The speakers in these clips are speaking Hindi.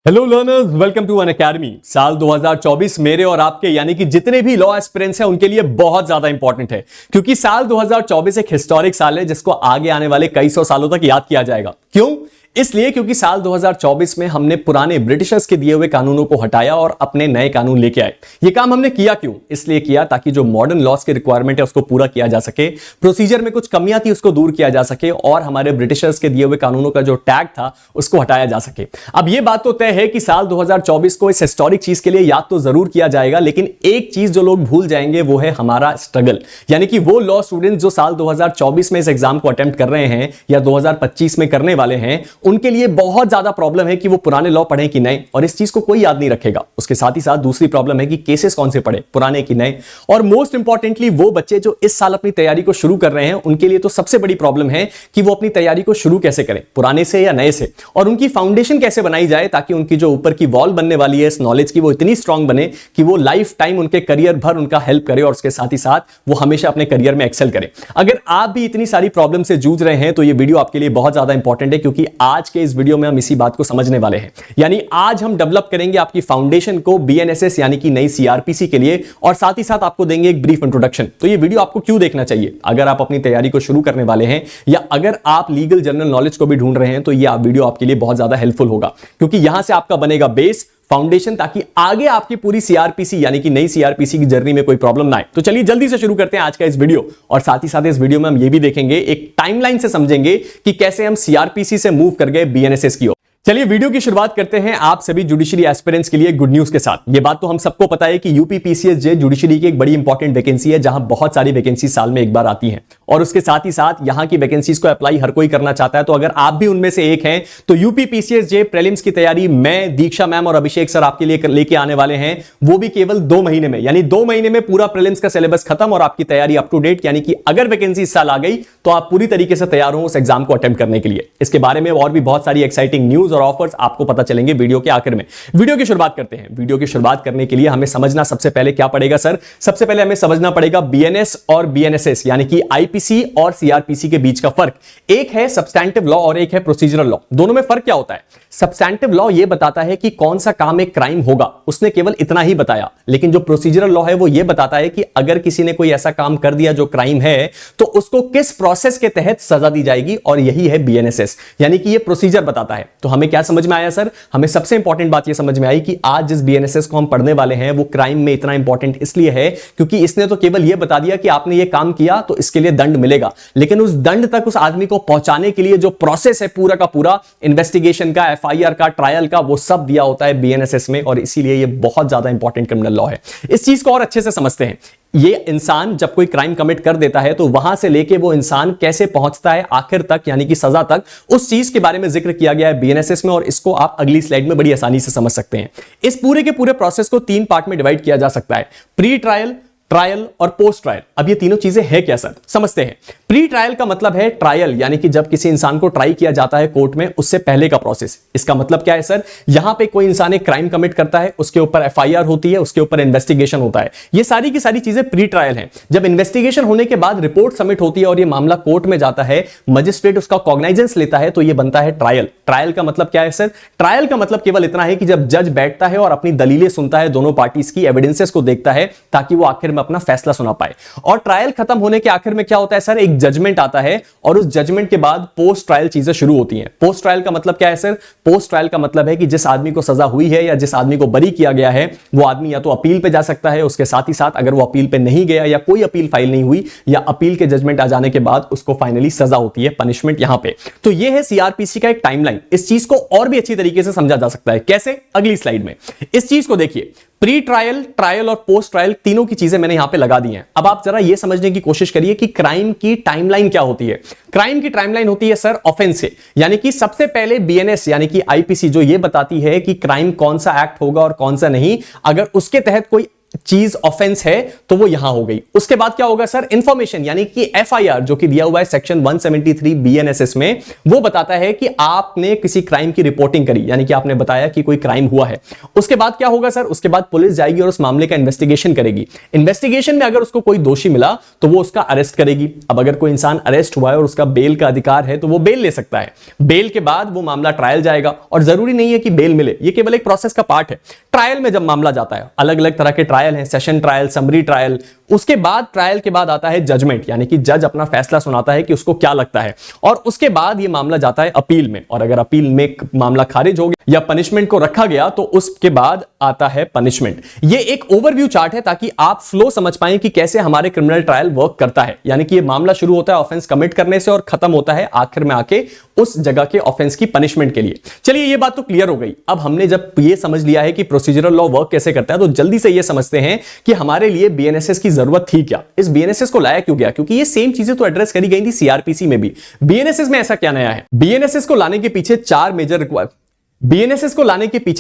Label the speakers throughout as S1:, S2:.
S1: Hello learners, welcome to Unacademy. साल 2024 मेरे और आपके यानी कि जितने भी लॉ एस्पिरेंट्स हैं उनके लिए बहुत ज्यादा इंपॉर्टेंट है, क्योंकि साल 2024 एक हिस्टोरिक साल है जिसको आगे आने वाले कई सौ सालों तक याद किया जाएगा। क्यों? इसलिए क्योंकि साल 2024 में हमने पुराने ब्रिटिशर्स के दिए हुए कानूनों को हटाया और अपने नए कानून लेके आए। ये काम हमने किया क्यों? इसलिए किया ताकि जो मॉडर्न लॉस की रिक्वायरमेंट है उसको पूरा किया जा सके, प्रोसीजर में कुछ कमियां थी उसको दूर किया जा सके और हमारे ब्रिटिशर्स के दिए हुए कानूनों का जो टैग था उसको हटाया जा सके। अब यह बात तो तय है कि साल 2024 को इस हिस्टोरिक चीज के लिए याद तो जरूर किया जाएगा, लेकिन एक चीज जो लोग भूल जाएंगे वो है हमारा स्ट्रगल। यानी कि वो लॉ स्टूडेंट जो साल 2024 में इस एग्जाम को अटेम्प्ट कर रहे हैं या 2025 में करने वाले हैं, उनके लिए बहुत ज्यादा प्रॉब्लम है कि वो पुराने लॉ पढ़ें कि नए, और इस चीज को कोई याद नहीं रखेगा। उसके साथ ही साथ दूसरी प्रॉब्लम है कि केसेस कौन से पढ़े, पुराने कि नए। और मोस्ट इंपॉर्टेंटली वो बच्चे जो इस साल अपनी तैयारी को शुरू कर रहे हैं उनके लिए तो सबसे बड़ी प्रॉब्लम है कि वो अपनी तैयारी को शुरू कैसे करें, पुराने से या नए से, और उनकी फाउंडेशन कैसे बनाई जाए ताकि उनकी जो ऊपर की वॉल बनने वाली है इस नॉलेज की वो इतनी स्ट्रांग बने कि वो लाइफ टाइम उनके करियर भर उनका हेल्प करे और उसके साथ ही साथ वो हमेशा अपने करियर में एक्सेल करे। अगर आप भी इतनी सारी प्रॉब्लम से जूझ रहे हैं तो ये वीडियो आपके लिए बहुत ज्यादा इंपॉर्टेंट है, क्योंकि आज के इस वीडियो में हम इसी बात को समझने वाले हैं। यानी आज हम डेवलप करेंगे आपकी फाउंडेशन को बीएनएसएस यानी कि नई सीआरपीसी के लिए, और साथ ही साथ आपको देंगे एक ब्रीफ इंट्रोडक्शन। तो ये वीडियो आपको क्यों देखना चाहिए? अगर आप अपनी तैयारी को शुरू करने वाले हैं या अगर आप लीगल जनरल नॉलेज को भी ढूंढ रहे हैं तो ये वीडियो आपके लिए बहुत ज्यादा हेल्पफुल होगा, क्योंकि यहां से आपका बनेगा बेस, फाउंडेशन, ताकि आगे आपकी पूरी सीआरपीसी यानी कि नई सीआरपीसी की जर्नी में कोई प्रॉब्लम ना आए। तो चलिए जल्दी से शुरू करते हैं आज का इस वीडियो, और साथ ही साथ इस वीडियो में हम ये भी देखेंगे, एक टाइमलाइन से समझेंगे कि कैसे हम सीआरपीसी से मूव कर गए बीएनएसएस की ओर। चलिए वीडियो की शुरुआत करते हैं आप सभी जुडिशरी एस्पिरेंट्स के लिए गुड न्यूज के साथ। ये बात तो हम सबको पता है कि यूपीपीसीएस जुडिशरी की एक बड़ी इंपॉर्टेंट वैकेंसी है, जहां बहुत सारी वैकेंसी साल में एक बार आती हैं, और उसके साथ ही साथ यहां की वैकेंसीज को अप्लाई हर कोई करना चाहता है। तो अगर आप भी उनमें से एक हैं तो यूपीपीसीएस प्रीलिम्स की तैयारी मैं, दीक्षा मैम और अभिषेक सर आपके लिए लेके आने वाले हैं, वो भी केवल 2 महीने में। यानी 2 महीने में पूरा प्रीलिम्स का सिलेबस खत्म और आपकी तैयारी अप टू डेट। यानी कि अगर वैकेंसी इस साल आ गई तो आप पूरी तरीके से तैयार हो उस एग्जाम को अटेम्प्ट करने के लिए। इसके बारे में और भी बहुत सारी एक्साइटिंग न्यूज और ऑफर्स आपको पता चलेंगे वीडियो के आखिर में। वीडियो की शुरुआत करते हैं। वीडियो की शुरुआत करने के लिए हमें समझना सबसे पहले क्या पड़ेगा सर? सबसे पहले हमें समझना पड़ेगा बीएनएस और बीएनएसएस यानी कि आईपीसी और सीआरपीसी के बीच का फर्क। एक है सब्सटैंटिव लॉ और एक है प्रोसीजरल लॉ। दोनों में फर्क क्या होता है? सब्सटैंटिव लॉ यह बताता है कि कौन सा काम एक क्राइम होगा, उसने केवल इतना ही बताया। लेकिन जो प्रोसीजरल लॉ है वो यह बताता है कि अगर किसी ने कोई ऐसा काम कर दिया जो क्राइम है तो उसको किस प्रोसेस के तहत सजा दी जाएगी, और यही है बीएनएसएस। यानी कि यह प्रोसीजर बताता है। तो हमें क्या समझ में आया सर? हमें सबसे इंपॉर्टेंट बात यह समझ में आई कि आज जिस बीएनएसएस को हम पढ़ने वाले हैं वो क्राइम में इतना इंपॉर्टेंट इसलिए है क्योंकि इसने तो केवल यह बता दिया कि आपने यह काम किया तो इसके लिए दंड मिलेगा, लेकिन उस दंड तक उस आदमी को पहुंचाने के लिए जो प्रोसेस है पूरा का पूरा, इन्वेस्टिगेशन का, एफआईआर का, ट्रायल का, वो सब दिया होता है बीएनएसएस में, और इसीलिए यह बहुत ज्यादा इंपॉर्टेंट क्रिमिनल लॉ है। इस चीज को और अच्छे से समझते हैं। ये इंसान जब कोई क्राइम कमिट कर देता है तो वहां से लेके वो इंसान कैसे पहुंचता है आखिर तक यानी कि सजा तक, उस चीज के बारे में जिक्र किया गया है बीएनएसएस में, और इसको आप अगली स्लाइड में बड़ी आसानी से समझ सकते हैं। इस पूरे के पूरे प्रोसेस को 3 पार्ट में डिवाइड किया जा सकता है: प्री ट्रायल, ट्रायल और पोस्ट ट्रायल। अब ये तीनों चीजें हैं क्या सर? समझते हैं। प्री ट्रायल का मतलब है ट्रायल, यानी कि जब किसी इंसान को ट्राई किया जाता है कोर्ट में, उससे पहले का प्रोसेस। इसका मतलब क्या है सर? यहां पे कोई इंसान एक क्राइम कमिट करता है, उसके ऊपर एफआईआर होती है, उसके ऊपर इन्वेस्टिगेशन होता है। ये सारी की सारी चीजें प्री ट्रायल हैं। जब इन्वेस्टिगेशन होने के बाद रिपोर्ट सबमिट होती है और ये मामला कोर्ट में जाता है, मजिस्ट्रेट उसका कॉग्नाइजेंस लेता है, तो ये बनता है ट्रायल। ट्रायल का मतलब क्या है सर? ट्रायल का मतलब केवल इतना है कि जब जज बैठता है और अपनी दलीलें सुनता है, दोनों पार्टीज की एविडेंसेस को देखता है, ताकि वो आखिर में अपना फैसला सुना पाए। और ट्रायल खत्म होने के आखिर में क्या होता है सर? एक जजमेंट आता है, और उस जजमेंट के बाद पोस्ट ट्रायल चीजें शुरू होती हैं। पोस्ट ट्रायल का मतलब क्या है सर? पोस्ट ट्रायल का मतलब है कि जिस आदमी को सजा हुई है या जिस आदमी को बरी किया गया है, वो आदमी या तो अपील पे जा सकता है, उसके साथ ही साथ अगर वो अपील पे नहीं गया या कोई अपील फाइल नहीं हुई या अपील के जजमेंट आ जाने के बाद उसको फाइनली सजा होती है, पनिशमेंट यहां पे। तो ये है सीआरपीसी का एक टाइमलाइन। इस चीज को और भी अच्छी तरीके से समझा जा सकता है। कैसे? अगली स्लाइड में इस चीज को देखिए। प्री ट्रायल, ट्रायल और पोस्ट ट्रायल, तीनों की चीजें मैंने यहां पे लगा दी हैं। अब आप जरा ये समझने की कोशिश करिए कि क्राइम की टाइमलाइन क्या होती है। क्राइम की टाइमलाइन होती है सर ऑफेंस से, यानी कि सबसे पहले बीएनएस यानी कि आईपीसी जो ये बताती है कि क्राइम कौन सा एक्ट होगा और कौन सा नहीं। अगर उसके तहत कोई चीज ऑफेंस है तो वो यहां हो गई। उसके बाद क्या होगा सर, इंफॉर्मेशन यानी कि एफआईआर जो कि दिया हुआ है सेक्शन 173 बीएनएसएस में, वो बताता है कि आपने किसी क्राइम की रिपोर्टिंग करी, यानी कि आपने बताया कि कोई क्राइम हुआ है। उसके बाद क्या होगा सर, उसके बाद पुलिस जाएगी और उस मामले का इन्वेस्टिगेशन करेगी। इन्वेस्टिगेशन में अगर उसको कोई दोषी मिला तो वो उसका अरेस्ट करेगी। अब अगर कोई इंसान अरेस्ट हुआ है और उसका बेल का अधिकार है तो वो बेल ले सकता है। बेल के बाद वो मामला ट्रायल जाएगा, और जरूरी नहीं है कि बेल मिले, ये केवल एक प्रोसेस का पार्ट है। ट्रायल में जब मामला जाता है, अलग अलग तरह के ट्रायल हैं, सेशन ट्रायल, समरी ट्रायल, उसके बाद ट्रायल के बाद आता है जजमेंट, यानी कि जज अपना फैसला सुनाता है कि उसको क्या लगता है, और उसके बाद ये मामला जाता है अपील में, और अगर अपील में मामला खारिज हो गया या पनिशमेंट को रखा गया तो उसके बाद आता है पनिशमेंट। ये एक ओवरव्यू चार्ट है ताकि आप फ्लो समझ पाएं कि कैसे हमारे क्रिमिनल ट्रायल वर्क करता है, यानी कि ये मामला शुरू होता है ऑफेंस कमिट करने से और खत्म होता है आखिर में आके उस जगह के ऑफेंस की पनिशमेंट के लिए। चलिए ये बात तो क्लियर हो गई। अब हमने जब ये समझ लिया है कि प्रोसीजरल लॉ वर्क कैसे करता है, तो जल्दी से ये समझते हैं कि हमारे लिए बीएनएसएस की जरूरत थी क्या, इस बीएनएसएस को लाया क्यों गया, क्योंकि ये सेम चीजें तो एड्रेस करी गई थी सीआरपीसी में भी। बीएनएसएस में ऐसा क्या नया है? बीएनएसएस को लाने के पीछे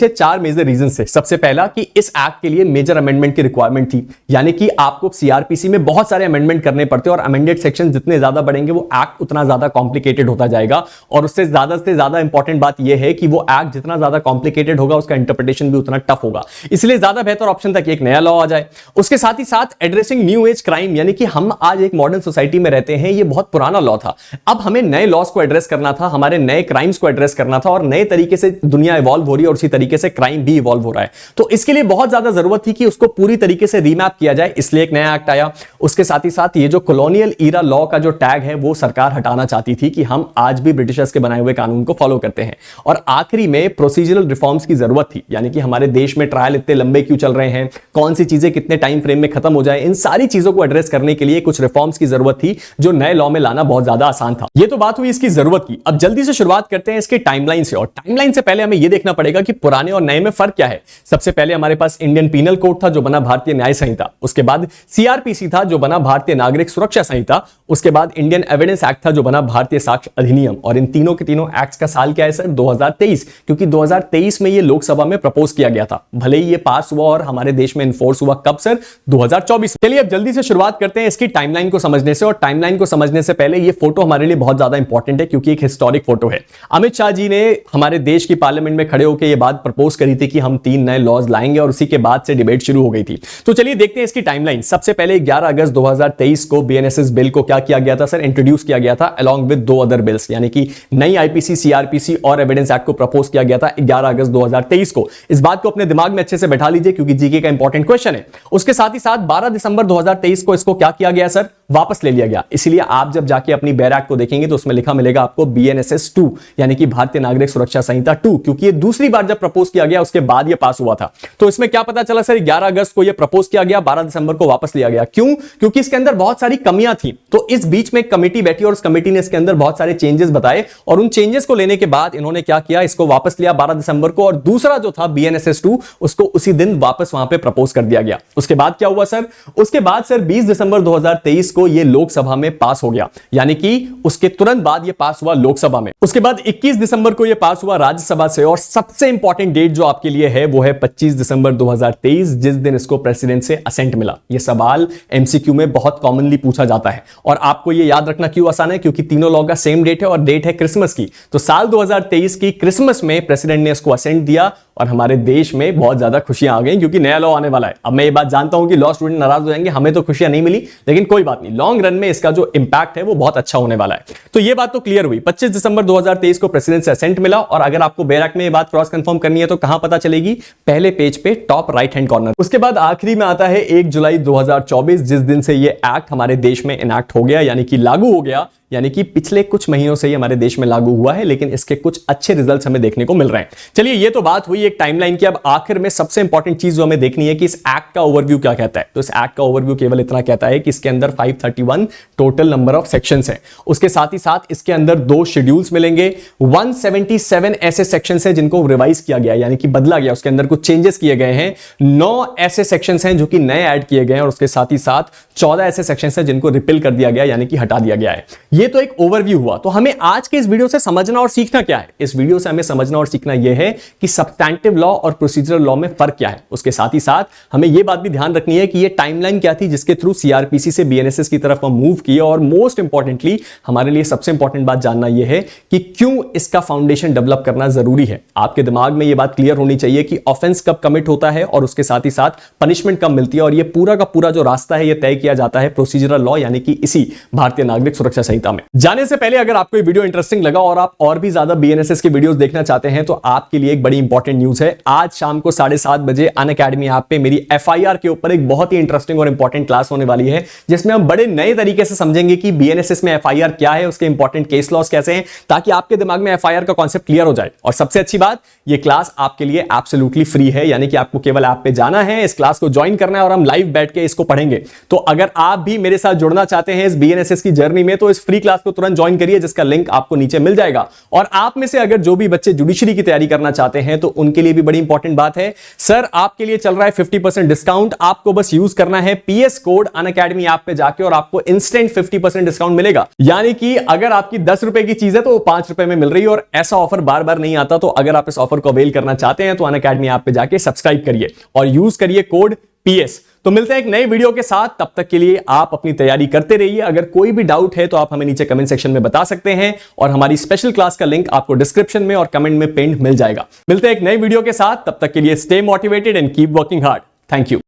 S1: चार मेजर रीजन थे। सबसे पहला कि इस एक्ट के लिए मेजर अमेंडमेंट की रिक्वायरमेंट थी, यानी कि आपको सीआरपीसी में बहुत सारे अमेंडमेंट करने पड़ते और अमेंडेड सेक्शन जितने ज्यादा बढ़ेंगे वो एक्ट उतना ज्यादा कॉम्प्लिकेटेड होता जाएगा, और उससे ज्यादा इंपॉर्टेंट बात यह है कि वो एक्ट जितना ज्यादा कॉम्प्लिकेटेड होगा उसका इंटरप्रिटेशन भी उतना टफ होगा। इसलिए ज्यादा बेहतर ऑप्शन था कि एक नया लॉ आ जाए। उसके साथ ही साथ एड्रेसिंग न्यू एज क्राइम, यानी कि हम आज एक मॉडर्न सोसाइटी में रहते हैं, ये बहुत पुराना लॉ था, अब हमें नए लॉस को एड्रेस करना था, हमारे नए क्राइम्स को एड्रेस करना था, और नए तरीके से दुनिया इवॉल्व हो रही है और उसी तरीके से क्राइम भी इवॉल्व हो रहा है। तो इसके लिए बहुत ज्यादा जरूरत थी कि उसको पूरी तरीके से रीमैप किया जाए, इसलिए एक नया एक्ट आया। उसके साथ ही साथ ये जो कॉलोनियल ईरा लॉ का जो टैग है वो सरकार हटाना चाहती थी कि हम आज भी ब्रिटिशर्स के बनाए हुए कानून को फॉलो करते हैं। और आखिरी में प्रोसीजरल रिफॉर्म्स की जरूरत थी, यानी कि हमारे देश में ट्रायल इतने लंबे क्यों चल रहे हैं, कौन सी चीजें कितने टाइम फ्रेम में खत्म हो जाए, इन सारी चीजों को एड्रेस करने के लिए कुछ रिफॉर्म्स की जरूरत थी जो नए लॉ में लाना बहुत ज्यादा आसान था। ये तो बात हुई इसकी जरूरत की। अब जल्दी से शुरुआत करते हैं इसकी टाइमलाइन से, और टाइमलाइन से पहले हमें यह देखना पड़ेगा कि पुराने और नए में फर्क क्या है। सबसे पहले हमारे पास इंडियन पीनल कोड था जो बना भारतीय न्याय संहिता, उसके बाद सीआरपीसी था जो बना भारतीय नागरिक सुरक्षा संहिता, उसके बाद इंडियन एविडेंस एक्ट था जो बना भारतीय साक्ष्य अधिनियम। और इन तीनों के तीनों एक्ट्स का साल क्या है सर? 2023, क्योंकि 2023 में ये लोकसभा में प्रपोज किया गया था, भले ही ये पास हुआ और हमारे देश में इन्फोर्स हुआ कब सर? 2024। चलिए अब जल्दी से शुरुआत करते हैं इसकी टाइमलाइन को समझने से, और टाइमलाइन को समझने से पहले ये फोटो हमारे लिए बहुत ज्यादा इंपॉर्टेंट है क्योंकि एक हिस्टोरिक फोटो है। अमित शाह जी ने हमारे देश की पार्लियामेंट में खड़े होकर यह बात प्रपोज करी थी कि हम 3 नए लॉज लाएंगे, और उसी के बाद से डिबेट शुरू हो गई थी। तो चलिए देखते हैं इसकी टाइमलाइन। सबसे पहले 11 अगस्त 2023 को बीएनएसएस बिल को क्या किया गया था सर? इंट्रोड्यूस किया गया था अलोंग विद 2 अदर बिल्स, यानी कि नई आईपीसी, सीआरपीसी और एविडेंस एक्ट को प्रपोज किया गया था 11 अगस्त 2023 को। इस बात को अपने दिमाग में अच्छे से बैठा लीजिए क्योंकि जीके का इंपॉर्टेंट क्वेश्चन है। उसके साथ ही साथ 12 दिसंबर 2023 को इसको क्या किया गया सर? वापस ले लिया गया। इसलिए आप जब जाके अपनी बैरक को देखेंगे तो उसमें लिखा मिलेगा आपको बीएनएसएस 2, यानी कि भारतीय नागरिक सुरक्षा संहिता 2, क्योंकि ये दूसरी बार जब प्रपोज किया गया उसके बाद ये पास हुआ था। तो इसमें क्या पता चला सर? 11 अगस्त को ये प्रपोज किया गया, 12 दिसंबर को वापस लिया गया। क्यों? क्योंकि इसके अंदर बहुत सारी कमियां थी। तो इस बीच में एक कमेटी बैठी और उस कमेटी ने इसके अंदर बहुत सारे चेंजेस बताए, और उन चेंजेस को लेने के बाद इन्होंने क्या किया? इसको वापस लिया 12 दिसंबर को, और दूसरा जो था बीएनएसएस 2 उसको उसी दिन वापस वहां पे प्रपोज कर दिया गया। उसके बाद क्या हुआ सर? उसके बाद सर 20 दिसंबर 2023 को ये लोकसभा में पास हो गया, यानी कि उसके तुरंत बाद ये पास हुआ लोकसभा में। उसके बाद 21 दिसंबर को ये पास हुआ राज्यसभा से, और सबसे इंपॉर्टेंट डेट जो आपके लिए है वो है 25 दिसंबर 2023, जिस दिन इसको प्रेसिडेंट से असेंट मिला। ये सवाल एमसीक्यू में बहुत कॉमनली पूछा जाता है, और आपको ये याद रखना क्यों आसान है? क्योंकि तीनों लॉ का सेम डेट है और डेट है क्रिसमस की। तो साल 2023 की क्रिसमस में प्रेसिडेंट ने इसको असेंट दिया, और हमारे देश में बहुत ज्यादा खुशियां आ गई क्योंकि नया लॉ आने वाला है। अब मैं ये बात जानता हूं कि लॉ स्टूडेंट नाराज हो जाएंगे, हमें तो खुशियां नहीं मिली, लेकिन कोई बात नहीं, लॉन्ग रन में इसका जो इंपैक्ट है वो बहुत अच्छा होने वाला है। तो ये बात तो क्लियर हुई। 25 दिसंबर 2023 को प्रेसिडेंट से असेंट मिला, और अगर आपको बैरक में ये बात क्रॉस कंफर्म करनी है तो कहां पता चलेगी? पहले पेज पे टॉप राइट हैंड कॉर्नर। उसके बाद आखिरी में आता है 1 जुलाई 2024, जिस दिन से ये एक्ट हमारे देश में इनैक्ट हो गया, यानी कि लागू हो गया, यानी कि पिछले कुछ महीनों से ये हमारे देश में लागू हुआ है, लेकिन इसके कुछ अच्छे रिजल्ट्स हमें देखने को मिल रहे हैं। चलिए ये तो बात हुई एक टाइमलाइन की। अब आखिर में सबसे इंपॉर्टेंट चीज जो हमें देखनी है कि इस एक्ट का ओवरव्यू क्या कहता है। तो इस एक्ट का ओवरव्यू केवल इतना कहता है कि इसके अंदर 531 टोटल नंबर ऑफ सेक्शंस हैं। उसके साथ ही साथ इसके अंदर 2 शेड्यूल्स मिलेंगे, 177 ऐसे सेक्शंस हैं जिनको रिवाइज किया गया, यानी कि बदला गया, उसके अंदर कुछ चेंजेस किए गए हैं। 9 ऐसे सेक्शंस हैं जो कि नए ऐड किए गए हैं, और उसके साथ ही साथ 14 ऐसे सेक्शंस हैं जिनको रिपील कर दिया गया, यानी कि हटा दिया गया है। ये ये तो एक ओवरव्यू हुआ। तो हमें आज के इस वीडियो से समझना और सीखना क्या है? इस वीडियो से हमें समझना और सीखना यह है कि सब्सटैंटिव लॉ और प्रोसीजरल लॉ में फर्क क्या है। उसके साथ ही साथ हमें यह बात भी ध्यान रखनी है कि यह टाइमलाइन क्या थी जिसके थ्रू सीआरपीसी से बीएनएसएस की तरफ हम मूव किए, और मोस्ट इंपॉर्टेंटली हमारे लिए सबसे इंपॉर्टेंट बात जानना यह है कि क्यों इसका फाउंडेशन डेवलप करना जरूरी है। आपके दिमाग में यह बात क्लियर होनी चाहिए कि ऑफेंस कब कमिट होता है और उसके साथ ही साथ पनिशमेंट कब मिलती है, और यह पूरा का पूरा जो रास्ता है यह तय किया जाता है प्रोसीजरल लॉ यानी कि इसी भारतीय नागरिक सुरक्षा संहिता में। जाने से पहले अगर आपको ये वीडियो इंटरेस्टिंग लगा और आप और भी ज्यादा बीएनएसएस के वीडियोस देखना चाहते हैं तो आपके लिए एक बड़ी इंपॉर्टेंट न्यूज है। आज शाम को 7:30 बजे अनअकैडमी ऐप पे मेरी एफआईआर के ऊपर एक बहुत ही इंटरेस्टिंग और इंपॉर्टेंट क्लास होने वाली है, जिसमें हम बड़े नए तरीके से समझेंगे कि बीएनएसएस में एफआईआर क्या है, उसके इंपॉर्टेंट केस लॉस कैसे हैं, ताकि आपके दिमाग में एफआईआर का कॉन्सेप्ट क्लियर हो जाए। और सबसे अच्छी बात, यह क्लास आपके लिए एब्सोल्युटली फ्री है, यानी कि आपको केवल ऐप पे जाना है, इस क्लास को ज्वाइन करना है और हम लाइव बैठ के इसको पढ़ेंगे। तो अगर आप भी मेरे साथ जुड़ना चाहते हैं इस बीएनएसएस की जर्नी में तो इस फ्री क्लास को तुरंत ज्वाइन करिए, जिसका लिंक आपको नीचे मिल जाएगा। और आप में से अगर जो भी बच्चे जुडिशरी की तैयारी करना चाहते हैं तो उनके लिए भी बड़ी इंपॉर्टेंट बात है, सर आपके लिए चल रहा है 50% डिस्काउंट। आपको बस यूज करना है पीएस कोड अनअकैडमी ऐप पे जाके और आपको इंस्टेंट 50% डिस्काउंट मिलेगा। यानी कि अगर आपकी 10 रुपए की चीज है तो वो 5 रुपए में मिल रही है, और ऐसा ऑफर बार बार नहीं आता। तो अगर आप इस ऑफर को अवेल करना चाहते हैं तो अनअकैडमी ऐप पे जाके सब्सक्राइब करिए और यूज करिए कोड पीएस। तो मिलते हैं एक नए वीडियो के साथ, तब तक के लिए आप अपनी तैयारी करते रहिए। अगर कोई भी डाउट है तो आप हमें नीचे कमेंट सेक्शन में बता सकते हैं, और हमारी स्पेशल क्लास का लिंक आपको डिस्क्रिप्शन में और कमेंट में पिन मिल जाएगा। मिलते हैं एक नए वीडियो के साथ, तब तक के लिए stay motivated and keep working hard. Thank you.